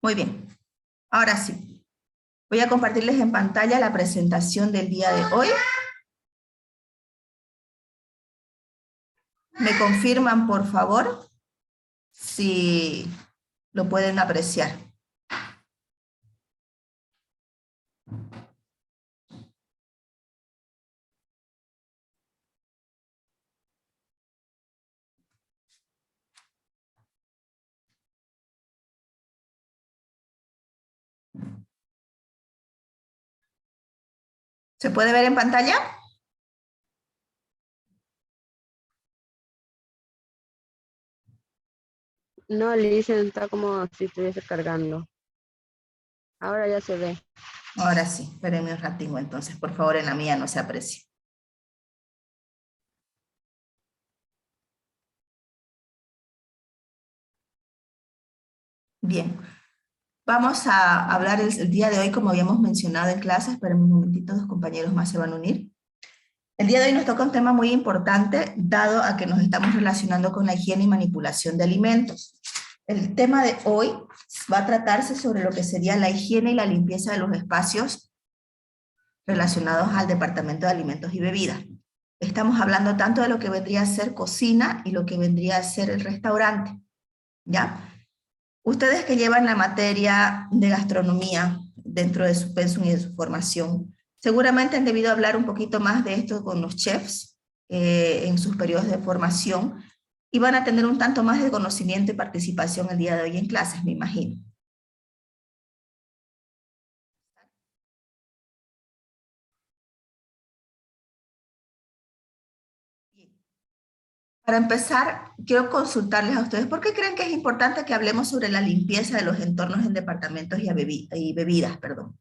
Muy bien. Ahora sí. Voy a compartirles en pantalla la presentación del día de hoy. ¿Me confirman, por favor, si lo pueden apreciar? ¿Se puede ver en pantalla? No, le dicen, está como si estuviese cargando. Ahora ya se ve. Ahora sí, espérenme un ratito entonces, por favor, en la mía no se aprecia. Bien, vamos a hablar el día de hoy, como habíamos mencionado en clase. Esperen un momentito, dos compañeros más se van a unir. El día de hoy nos toca un tema muy importante, dado a que nos estamos relacionando con la higiene y manipulación de alimentos. El tema de hoy va a tratarse sobre lo que sería la higiene y la limpieza de los espacios relacionados al Departamento de Alimentos y Bebidas. Estamos hablando tanto de lo que vendría a ser cocina y lo que vendría a ser el restaurante, ¿ya? Ustedes que llevan la materia de gastronomía dentro de su pensum y de su formación, seguramente han debido hablar un poquito más de esto con los chefs en sus periodos de formación y van a tener un tanto más de conocimiento y participación el día de hoy en clases, me imagino. Para empezar, quiero consultarles a ustedes, ¿por qué creen que es importante que hablemos sobre la limpieza de los entornos en departamentos y bebidas, perdón?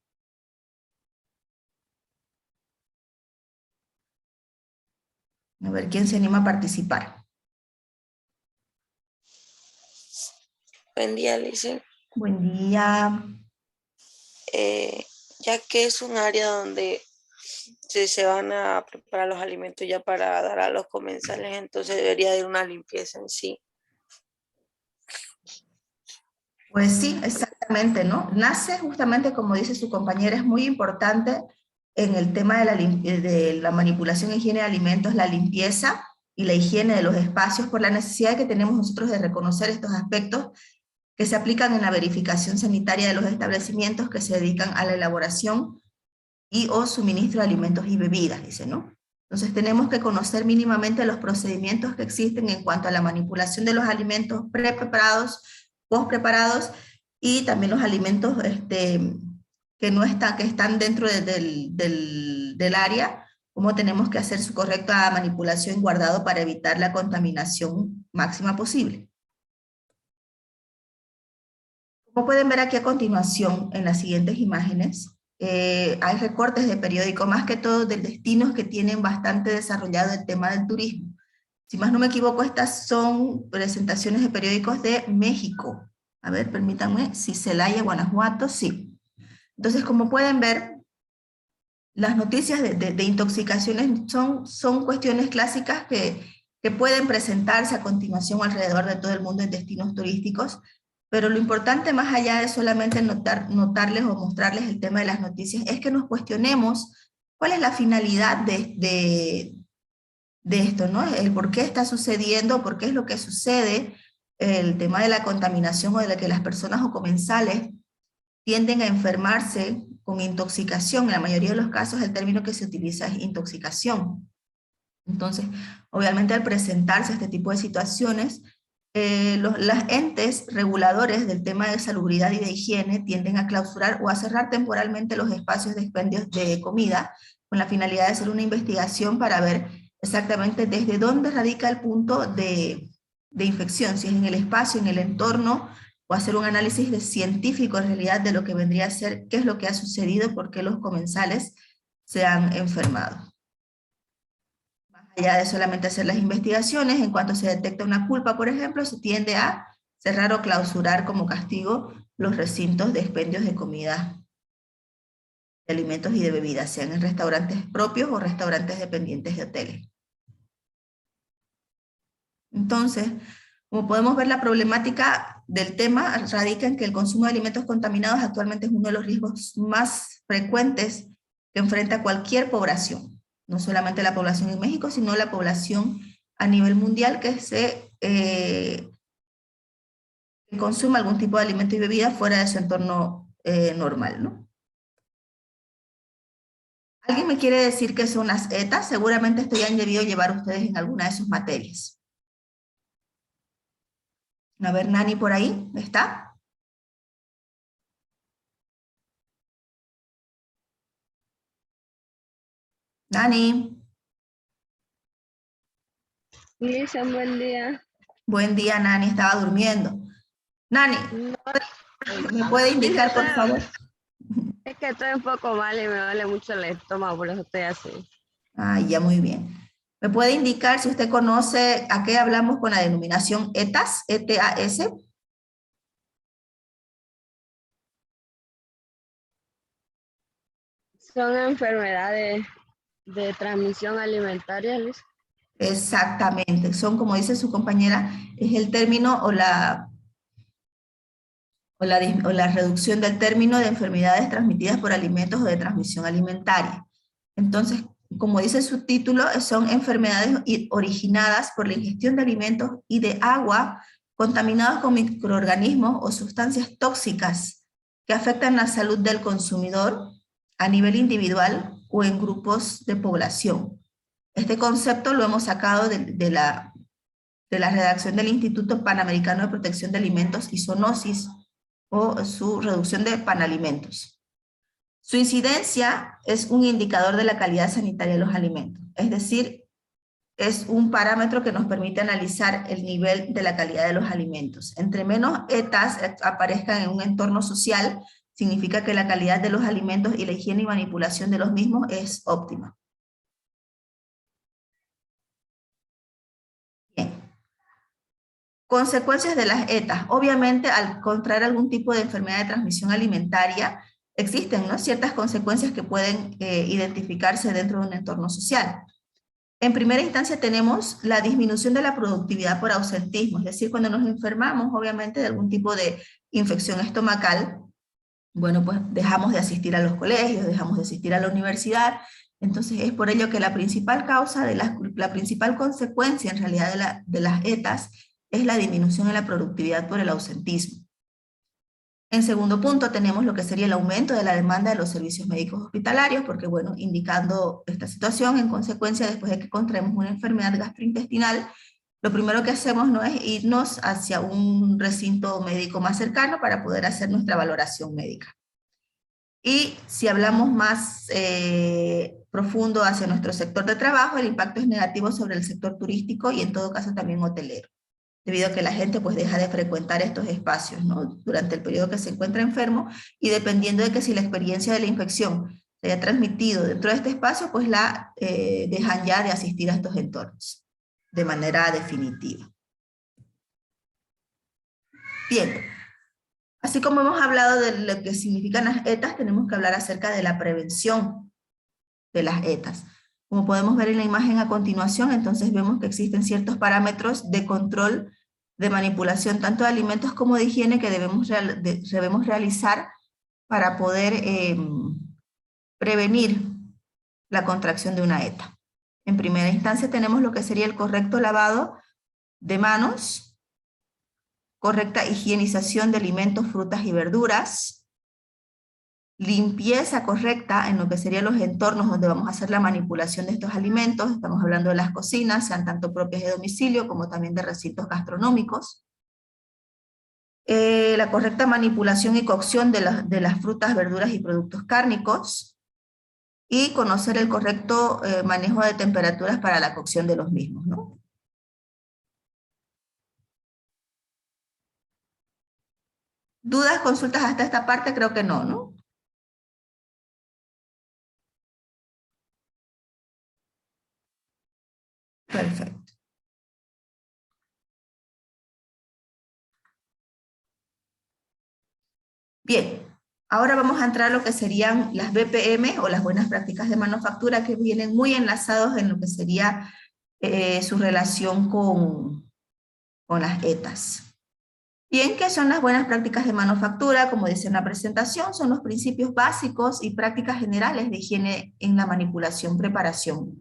A ver, ¿quién se anima a participar? Buen día, Lice. Buen día. Ya que es un área donde se van a preparar los alimentos ya para dar a los comensales, entonces debería haber una limpieza en sí. Pues sí, exactamente, ¿no? Nace justamente, como dice su compañera, es muy importante en el tema de de la manipulación e higiene de alimentos, la limpieza y la higiene de los espacios, por la necesidad que tenemos nosotros de reconocer estos aspectos que se aplican en la verificación sanitaria de los establecimientos que se dedican a la elaboración y o suministro de alimentos y bebidas, dice, ¿no? Entonces tenemos que conocer mínimamente los procedimientos que existen en cuanto a la manipulación de los alimentos pre-preparados, post-preparados y también los alimentos que no están, que están dentro del área, cómo tenemos que hacer su correcta manipulación y guardado para evitar la contaminación máxima posible. Como pueden ver aquí a continuación en las siguientes imágenes, hay recortes de periódico, más que todo de destinos que tienen bastante desarrollado el tema del turismo. Si más no me equivoco, estas son presentaciones de periódicos de México. A ver, permítanme, si Celaya, Guanajuato, sí. Entonces, como pueden ver, las noticias de intoxicaciones son cuestiones clásicas que pueden presentarse a continuación alrededor de todo el mundo en destinos turísticos, pero lo importante más allá de solamente notarles o mostrarles el tema de las noticias es que nos cuestionemos cuál es la finalidad de esto, ¿no? El por qué está sucediendo, por qué es lo que sucede, el tema de la contaminación o de la que las personas o comensales tienden a enfermarse con intoxicación. En la mayoría de los casos el término que se utiliza es intoxicación. Entonces, obviamente al presentarse este tipo de situaciones, los entes reguladores del tema de salubridad y de higiene tienden a clausurar o a cerrar temporalmente los espacios de expendios de comida con la finalidad de hacer una investigación para ver exactamente desde dónde radica el punto de infección, si es en el espacio, en el entorno, o hacer un análisis científico en realidad de lo que vendría a ser, qué es lo que ha sucedido, por qué los comensales se han enfermado. Más allá de solamente hacer las investigaciones, en cuanto se detecta una culpa, por ejemplo, se tiende a cerrar o clausurar como castigo los recintos de expendios de comida, de alimentos y de bebidas, sean en restaurantes propios o restaurantes dependientes de hoteles. Entonces, como podemos ver, la problemática del tema radica en que el consumo de alimentos contaminados actualmente es uno de los riesgos más frecuentes que enfrenta cualquier población, no solamente la población en México, sino la población a nivel mundial que consume algún tipo de alimento y bebida fuera de su entorno normal, ¿no? ¿Alguien me quiere decir qué son las ETAs? Seguramente esto ya han debido llevar ustedes en alguna de sus materias. A ver, Nani, ¿por ahí está? Nani. Lisa, un buen día. Buen día, Nani, estaba durmiendo. Nani, ¿me puede indicar, por favor? Es que estoy un poco mal y me duele mucho el estómago, por eso estoy así. Ah, ya, muy bien. ¿Me puede indicar si usted conoce a qué hablamos con la denominación ETAS, ETAS? Son enfermedades de transmisión alimentaria, Lisa. Exactamente, son, como dice su compañera, es el término o la reducción del término de enfermedades transmitidas por alimentos o de transmisión alimentaria. Entonces, como dice su título, son enfermedades originadas por la ingestión de alimentos y de agua contaminados con microorganismos o sustancias tóxicas que afectan la salud del consumidor a nivel individual o en grupos de población. Este concepto lo hemos sacado de la redacción del Instituto Panamericano de Protección de Alimentos y Zoonosis, o su reducción de panalimentos. Su incidencia es un indicador de la calidad sanitaria de los alimentos, es decir, es un parámetro que nos permite analizar el nivel de la calidad de los alimentos. Entre menos ETAs aparezcan en un entorno social, significa que la calidad de los alimentos y la higiene y manipulación de los mismos es óptima. Bien. Consecuencias de las ETAs. Obviamente, al contraer algún tipo de enfermedad de transmisión alimentaria, existen, ¿no?, ciertas consecuencias que pueden identificarse dentro de un entorno social. En primera instancia tenemos la disminución de la productividad por ausentismo, es decir, cuando nos enfermamos, obviamente, de algún tipo de infección estomacal, bueno, pues dejamos de asistir a los colegios, dejamos de asistir a la universidad. Entonces es por ello que la principal causa, la principal consecuencia en realidad de las ETAs es la disminución en la productividad por el ausentismo. En segundo punto tenemos lo que sería el aumento de la demanda de los servicios médicos hospitalarios, porque bueno, indicando esta situación, en consecuencia, después de que contraemos una enfermedad gastrointestinal, lo primero que hacemos no es irnos hacia un recinto médico más cercano para poder hacer nuestra valoración médica. Y si hablamos más profundo hacia nuestro sector de trabajo, el impacto es negativo sobre el sector turístico y en todo caso también hotelero, debido a que la gente pues deja de frecuentar estos espacios, ¿no?, durante el periodo que se encuentra enfermo, y dependiendo de que si la experiencia de la infección se haya transmitido dentro de este espacio, pues dejan ya de asistir a estos entornos de manera definitiva. Bien, así como hemos hablado de lo que significan las ETAs, tenemos que hablar acerca de la prevención de las ETAs. Como podemos ver en la imagen a continuación, entonces vemos que existen ciertos parámetros de control de manipulación tanto de alimentos como de higiene que debemos realizar para poder prevenir la contracción de una ETA. En primera instancia tenemos lo que sería el correcto lavado de manos, correcta higienización de alimentos, frutas y verduras, limpieza correcta en lo que serían los entornos donde vamos a hacer la manipulación de estos alimentos. Estamos hablando de las cocinas, sean tanto propias de domicilio como también de recintos gastronómicos. La correcta manipulación y cocción de las frutas, verduras y productos cárnicos, y conocer el correcto manejo de temperaturas para la cocción de los mismos, ¿no? ¿Dudas, consultas hasta esta parte? Creo que no, ¿no? Perfecto. Bien, ahora vamos a entrar a lo que serían las BPM o las buenas prácticas de manufactura, que vienen muy enlazados en lo que sería su relación con las ETAs. Bien, ¿qué son las buenas prácticas de manufactura? Como dice en la presentación, son los principios básicos y prácticas generales de higiene en la manipulación, preparación,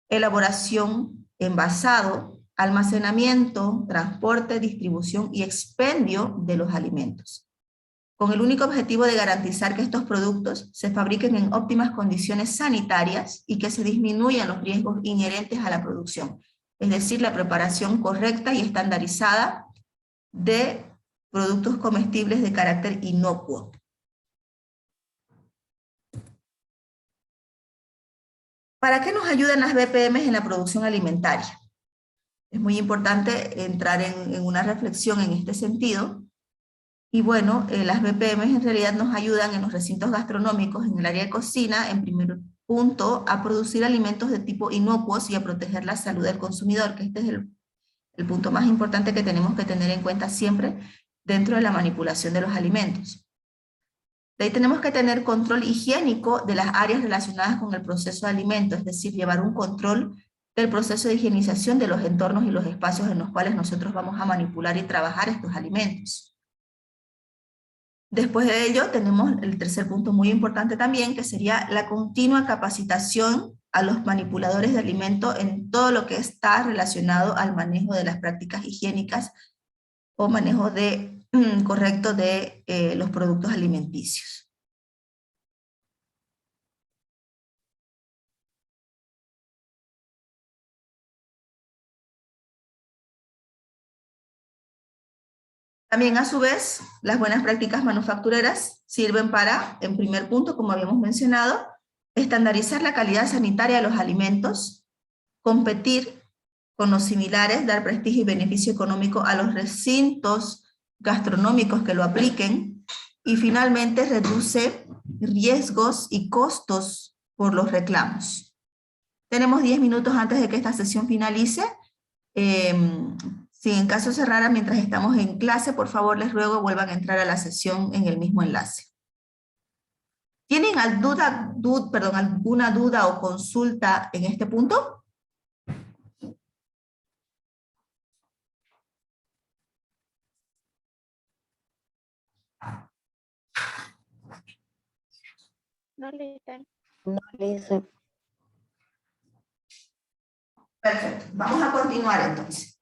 elaboración, envasado, almacenamiento, transporte, distribución y expendio de los alimentos, con el único objetivo de garantizar que estos productos se fabriquen en óptimas condiciones sanitarias y que se disminuyan los riesgos inherentes a la producción, es decir, la preparación correcta y estandarizada de productos comestibles de carácter inocuo. ¿Para qué nos ayudan las BPM en la producción alimentaria? Es muy importante entrar en una reflexión en este sentido. Y bueno, las BPM en realidad nos ayudan en los recintos gastronómicos, en el área de cocina, en primer punto, a producir alimentos de tipo inocuos y a proteger la salud del consumidor, que este es el punto más importante que tenemos que tener en cuenta siempre dentro de la manipulación de los alimentos. De ahí tenemos que tener control higiénico de las áreas relacionadas con el proceso de alimentos, es decir, llevar un control del proceso de higienización de los entornos y los espacios en los cuales nosotros vamos a manipular y trabajar estos alimentos. Después de ello tenemos el tercer punto muy importante también, que sería la continua capacitación a los manipuladores de alimentos en todo lo que está relacionado al manejo de las prácticas higiénicas o manejo correcto de los productos alimenticios. También a su vez, las buenas prácticas manufactureras sirven para, en primer punto, como habíamos mencionado, estandarizar la calidad sanitaria de los alimentos, competir con los similares, dar prestigio y beneficio económico a los recintos gastronómicos que lo apliquen, y finalmente reduce riesgos y costos por los reclamos. Tenemos 10 minutos antes de que esta sesión finalice. Si en caso cerrara mientras estamos en clase, por favor les ruego vuelvan a entrar a la sesión en el mismo enlace. ¿Tienen alguna duda o consulta en este punto? No le dicen. No le hice. Perfecto, vamos a continuar entonces.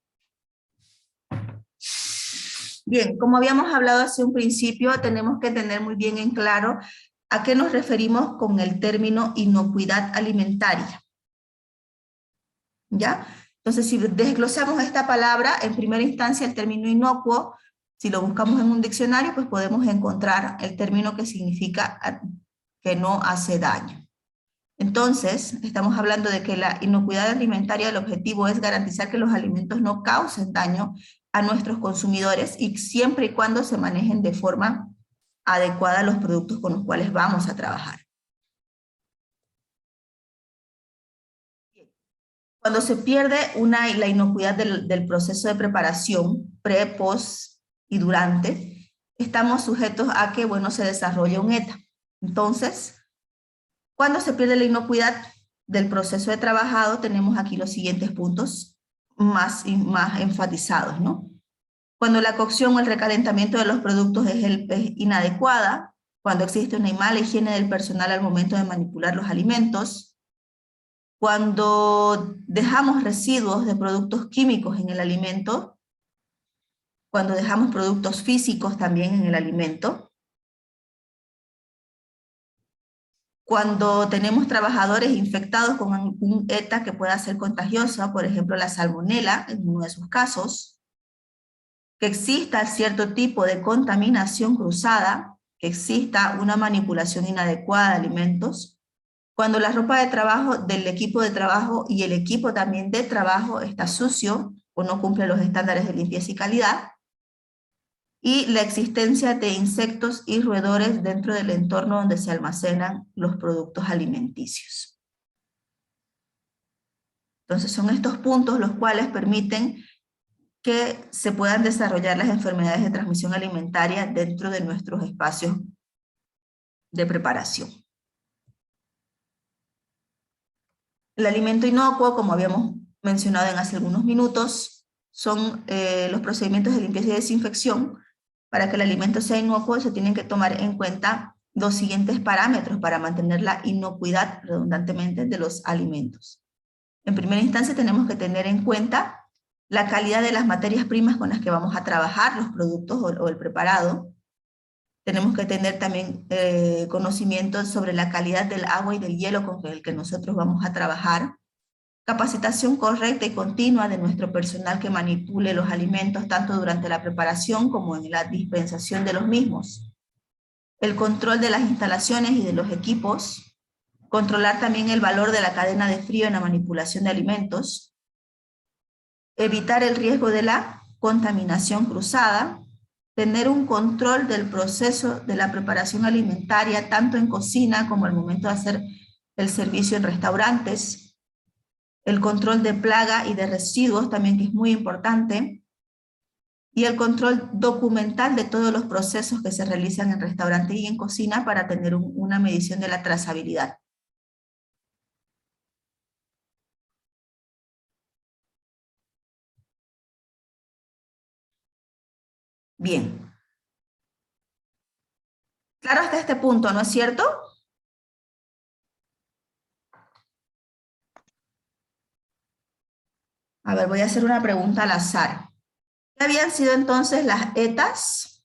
Bien, como habíamos hablado hace un principio, tenemos que tener muy bien en claro a qué nos referimos con el término inocuidad alimentaria. ¿Ya? Entonces, si desglosamos esta palabra, en primera instancia el término inocuo, si lo buscamos en un diccionario, pues podemos encontrar el término que significa que no hace daño. Entonces, estamos hablando de que la inocuidad alimentaria, el objetivo es garantizar que los alimentos no causen daño a nuestros consumidores y siempre y cuando se manejen de forma adecuada los productos con los cuales vamos a trabajar. Cuando se pierde la inocuidad del proceso de preparación, pre, post y durante, estamos sujetos a que, bueno, se desarrolle un ETA. Entonces, cuando se pierde la inocuidad del proceso de trabajado, tenemos aquí los siguientes puntos más enfatizados, ¿no? Cuando la cocción o el recalentamiento de los productos es inadecuada, cuando existe una mala higiene del personal al momento de manipular los alimentos, cuando dejamos residuos de productos químicos en el alimento, cuando dejamos productos físicos también en el alimento, cuando tenemos trabajadores infectados con algún ETA que pueda ser contagiosa, por ejemplo la salmonela en uno de sus casos, que exista cierto tipo de contaminación cruzada, que exista una manipulación inadecuada de alimentos, cuando la ropa de trabajo del equipo de trabajo y el equipo también de trabajo está sucio o no cumple los estándares de limpieza y calidad, y la existencia de insectos y roedores dentro del entorno donde se almacenan los productos alimenticios. Entonces son estos puntos los cuales permiten que se puedan desarrollar las enfermedades de transmisión alimentaria dentro de nuestros espacios de preparación. El alimento inocuo, como habíamos mencionado en hace algunos minutos, son los procedimientos de limpieza y desinfección Para que el alimento sea inocuo se tienen que tomar en cuenta los siguientes parámetros para mantener la inocuidad redundantemente de los alimentos. En primera instancia tenemos que tener en cuenta la calidad de las materias primas con las que vamos a trabajar los productos o el preparado. Tenemos que tener también conocimiento sobre la calidad del agua y del hielo con el que nosotros vamos a trabajar. Capacitación correcta y continua de nuestro personal que manipule los alimentos tanto durante la preparación como en la dispensación de los mismos. El control de las instalaciones y de los equipos. Controlar también el valor de la cadena de frío en la manipulación de alimentos. Evitar el riesgo de la contaminación cruzada. Tener un control del proceso de la preparación alimentaria, tanto en cocina como al momento de hacer el servicio en restaurantes. El control de plaga y de residuos también, que es muy importante. Y el control documental de todos los procesos que se realizan en restaurante y en cocina para tener una medición de la trazabilidad. Bien. Claro hasta este punto, ¿no es cierto? A ver, voy a hacer una pregunta al azar. ¿Qué habían sido entonces las ETAs?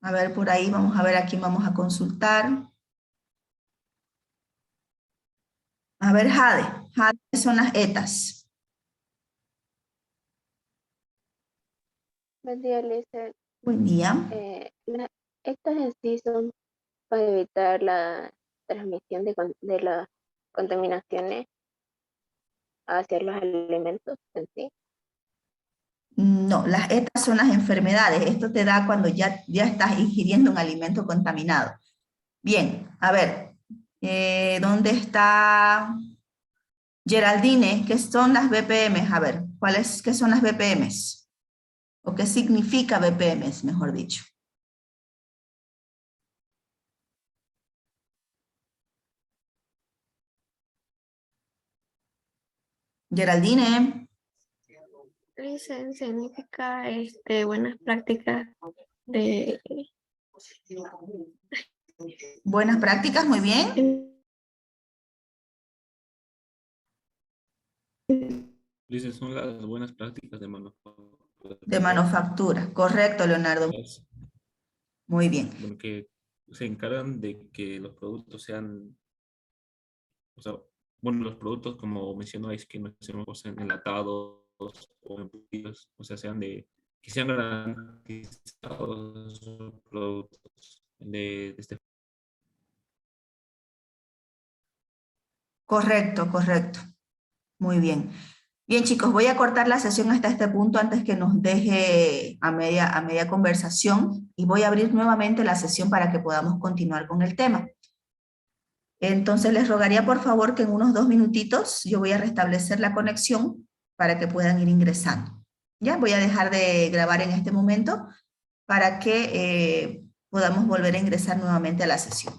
A ver, por ahí vamos a ver a quién vamos a consultar. A ver, Jade. Jade, ¿qué son las ETAs? Buen día, Lisa. Buen día. Estas en sí son para evitar la transmisión de las contaminaciones hacia los alimentos en sí. No, las ETAs son las enfermedades. Esto te da cuando ya estás ingiriendo un alimento contaminado. Bien, a ver, ¿dónde está Geraldine? ¿Qué son las BPMs? A ver, ¿qué son las BPMs? ¿O qué significa BPMs, mejor dicho? Geraldine. Listen significa buenas prácticas de Buenas prácticas, muy bien. Dice, son las buenas prácticas de manufactura. De manufactura, correcto, Leonardo. Muy bien. Bueno, que se encargan de que los productos sean, o sea, bueno, los productos como mencionáis que no sean enlatados o embutidos, o sea, que sean garantizados productos de este. Correcto, correcto. Muy bien. Bien, chicos, voy a cortar la sesión hasta este punto antes que nos deje a media conversación y voy a abrir nuevamente la sesión para que podamos continuar con el tema. Entonces les rogaría por favor que en unos 2 minutitos yo voy a restablecer la conexión para que puedan ir ingresando. Ya voy a dejar de grabar en este momento para que podamos volver a ingresar nuevamente a la sesión.